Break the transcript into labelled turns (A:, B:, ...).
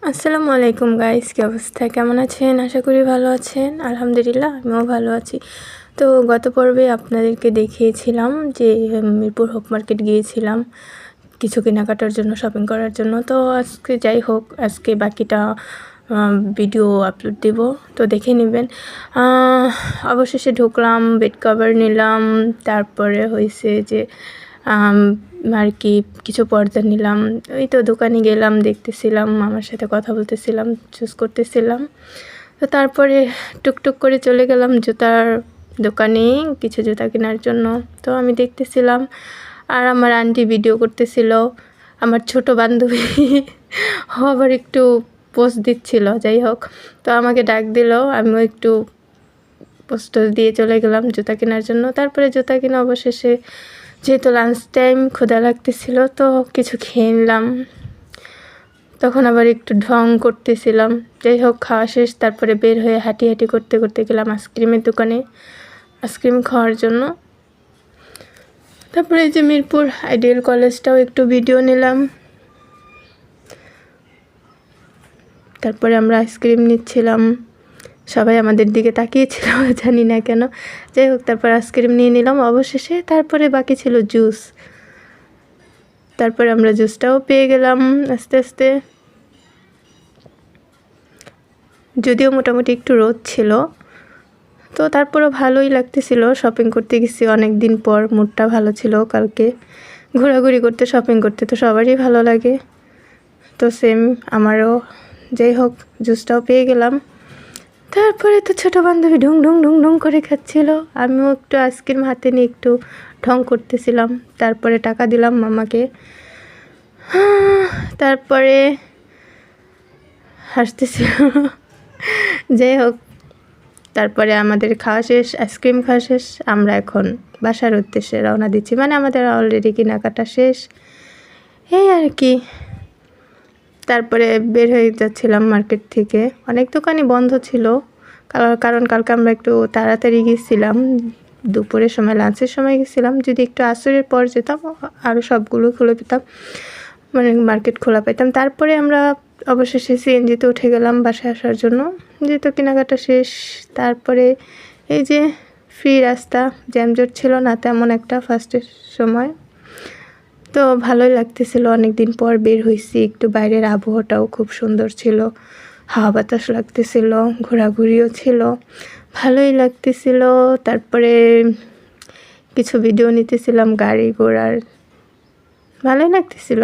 A: আসসালামু আলাইকুম গাইস, কি অবস্থা, কেমন আছেন? আশা করি ভালো আছেন। আলহামদুলিল্লাহ, আমিও ভালো আছি। তো গত পর্বে আপনাদেরকে দেখিয়েছিলাম যে মিরপুর হোপ মার্কেট গিয়েছিলাম কিছু কেনাকাটার জন্য, শপিং করার জন্য। তো আজকে যাই হোক, আজকে বাকিটা ভিডিও আপলোড দেব, তো দেখে নেবেন। অবশেষে ঢুকলাম, বেড কভার নিলাম, তারপরে হয়েছে যে আর কি কিছু পর্দা নিলাম। ওই তো দোকানে গেলাম, দেখতেছিলাম, মামার সাথে কথা বলতেছিলাম, চুজ করতেছিলাম। তো তারপরে টুকটুক করে চলে গেলাম জুতার দোকানে কিছু জুতা কেনার জন্য। তো আমি দেখতেছিলাম আর আমার আন্টি ভিডিও করতেছিল, আমার ছোট বান্ধবী আবার একটু পোস্ট দিচ্ছিল। যাই হোক, তো আমাকে ডাক দিল, আমিও একটু পোস্ট দিয়ে চলে গেলাম জুতা কেনার জন্য। তারপরে জুতা কিনে অবশেষে যেহেতু লাঞ্চ টাইম, ক্ষুধা লাগতেছিল, তো কিছু খেয়ে নিলাম। তখন আবার একটু ঢং করতেছিলাম। যাই হোক, খাওয়া শেষ, তারপরে বের হয়ে হাঁটি করতে করতে গেলাম আইসক্রিমের দোকানে আইসক্রিম খাওয়ার জন্য। তারপরে এই যে মিরপুর আইডিয়াল কলেজটাও একটু ভিডিও নিলাম। তারপরে আমরা আইসক্রিম নিচ্ছিলাম, সবাই আমাদের দিকে তাকিয়েছিল, জানি না কেন। যাই হোক, তারপর আইসক্রিম নিয়ে নিলাম অবশেষে। তারপরে বাকি ছিল জুস, তারপরে আমরা জুসটাও পেয়ে গেলাম আস্তে আস্তে। যদিও মোটামুটি একটু রোদ ছিল, তো তারপরেও ভালোই লাগতেছিল। শপিং করতে গেছি অনেক দিন পর, মুডটা ভালো ছিল কালকে। ঘোরাঘুরি করতে, শপিং করতে তো সবারই ভালো লাগে, তো সেম আমারও। যাই হোক, জুসটাও পেয়ে গেলাম। তারপরে তো ছোটো বান্ধবী ঢুং ঢুং ঢুং ঢুং করে খাচ্ছিল, আমিও একটু আইসক্রিম হাতে নিয়ে একটু ঢং করতেছিলাম। তারপরে টাকা দিলাম মামাকে। তারপরে হাসতেছিল। যাই হোক, তারপরে আমাদের খাওয়া শেষ, আইসক্রিম খাওয়া শেষ, আমরা এখন বাসার উদ্দেশ্যে রওনা দিচ্ছি। মানে আমাদের অলরেডি কেনাকাটা শেষ, এই আর কি। তারপরে বের হয়ে যাচ্ছিলাম মার্কেট থেকে, অনেক দোকানই বন্ধ ছিল, কারণ কালকে আমরা একটু তাড়াতাড়ি গিয়েছিলাম, দুপুরের সময়, লাঞ্চের সময় গেছিলাম। যদি একটু আসরের পর যেতাম, আরও সবগুলো খুলে পেতাম, মানে মার্কেট খোলা পেতাম। তারপরে আমরা অবশেষে সিএনজিতে উঠে গেলাম বাসায় আসার জন্য, যেহেতু কেনাকাটা শেষ। তারপরে এই যে ফ্রি রাস্তা, জ্যামজট ছিল না তেমন একটা ফার্স্টের সময়, তো ভালোই লাগতেছিল। অনেক দিন পর বের হয়েছি, একটু বাইরের আবহাওয়াটাও খুব সুন্দর ছিল, হাওয়া বাতাস লাগতেছিল, ঘোরাঘুরিও ছিল, ভালোই লাগতেছিল। তারপরে কিছু ভিডিও নিতেছিলাম গাড়ি ঘোড়ার, ভালোই লাগতেছিল।